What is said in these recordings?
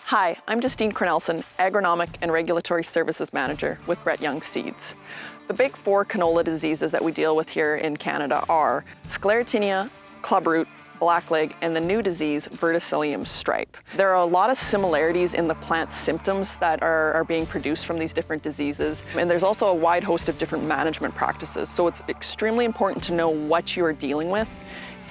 Hi, I'm Justine Cornelson, Agronomic and Regulatory Services Manager with Brett Young Seeds. The big four canola diseases that we deal with here in Canada are sclerotinia, clubroot, blackleg, and the new disease, verticillium stripe. There are a lot of similarities in the plant symptoms that are being produced from these different diseases, and there's also a wide host of different management practices, so it's extremely important to know what you are dealing with.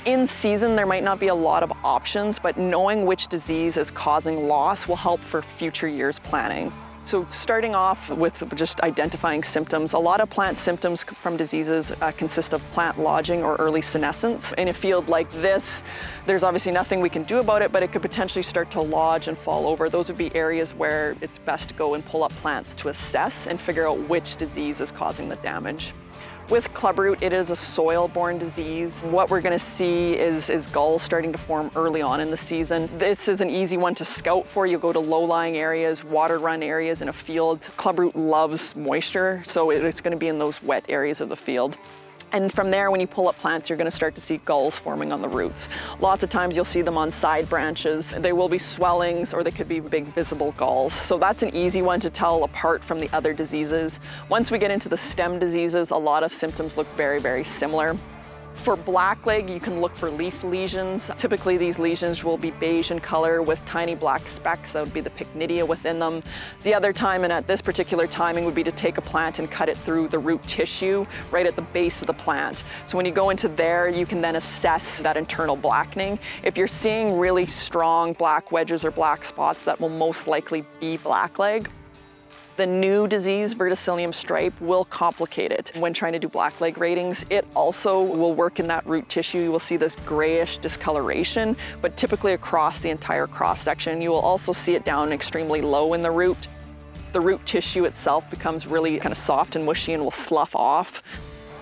In season, there might not be a lot of options, but knowing which disease is causing loss will help for future years planning. So starting off with just identifying symptoms, a lot of plant symptoms from diseases consist of plant lodging or early senescence. In a field like this, there's obviously nothing we can do about it, but it could potentially start to lodge and fall over. Those would be areas where it's best to go and pull up plants to assess and figure out which disease is causing the damage. With clubroot, it is a soil-borne disease. What we're going to see is galls starting to form early on in the season. This is an easy one to scout for. You go to low-lying areas, water-run areas in a field. Clubroot loves moisture, so it's going to be in those wet areas of the field. And from there, when you pull up plants, you're going to start to see galls forming on the roots. Lots of times you'll see them on side branches. They will be swellings, or they could be big visible galls. So that's an easy one to tell apart from the other diseases. Once we get into the stem diseases, a lot of symptoms look very, very similar. For blackleg, you can look for leaf lesions. Typically, these lesions will be beige in color with tiny black specks. That would be the pycnidia within them. The other time, and at this particular timing, would be to take a plant and cut it through the root tissue right at the base of the plant. So when you go into there, you can then assess that internal blackening. If you're seeing really strong black wedges or black spots, that will most likely be blackleg. The new disease, verticillium stripe, will complicate it when trying to do blackleg ratings. It also will work in that root tissue. You will see this grayish discoloration, but typically across the entire cross section. You will also see it down extremely low in the root. The root tissue itself becomes really kind of soft and mushy and will slough off.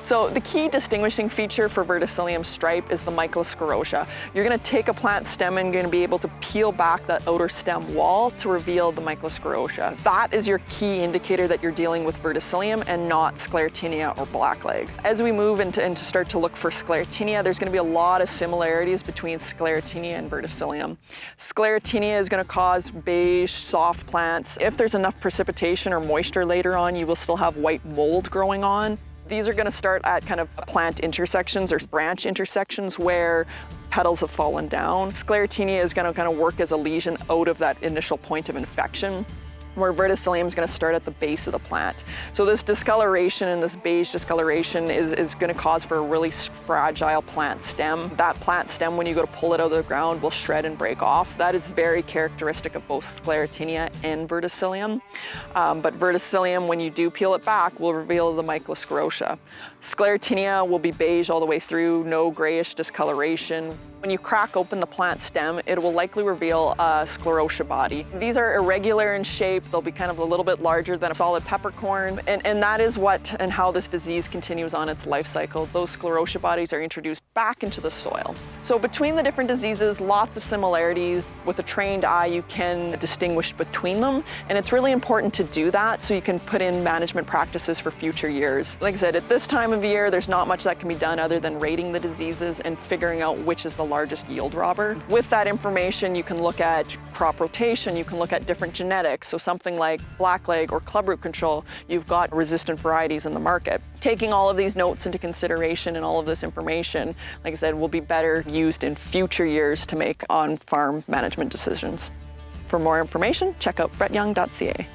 So the key distinguishing feature for verticillium stripe is the mycosclerotia. You're going to take a plant stem and you're going to be able to peel back that outer stem wall to reveal the mycosclerotia. That is your key indicator that you're dealing with verticillium and not sclerotinia or blackleg. As we move into start to look for sclerotinia, there's going to be a lot of similarities between sclerotinia and verticillium. Sclerotinia is going to cause beige, soft plants. If there's enough precipitation or moisture later on, you will still have white mold growing on. These are going to start at kind of plant intersections or branch intersections where petals have fallen down. Sclerotinia is going to kind of work as a lesion out of that initial point of infection, where verticillium is going to start at the base of the plant. So this discoloration and this beige discoloration is going to cause for a really fragile plant stem. That plant stem, when you go to pull it out of the ground, will shred and break off. That is very characteristic of both sclerotinia and verticillium. But verticillium, when you do peel it back, will reveal the mycosclerotia. Sclerotinia will be beige all the way through, no grayish discoloration. When you crack open the plant stem, it will likely reveal a sclerotia body. These are irregular in shape. They'll be kind of a little bit larger than a solid peppercorn. And that is what and how this disease continues on its life cycle. Those sclerotia bodies are introduced back into the soil. So between the different diseases, lots of similarities. With a trained eye, you can distinguish between them. And it's really important to do that so you can put in management practices for future years. Like I said, at this time of year, there's not much that can be done other than rating the diseases and figuring out which is the largest yield robber. With that information, you can look at crop rotation, you can look at different genetics. So something like blackleg or clubroot control, you've got resistant varieties in the market. Taking all of these notes into consideration and all of this information, like I said, will be better used in future years to make on-farm management decisions. For more information, check out brettyoung.ca.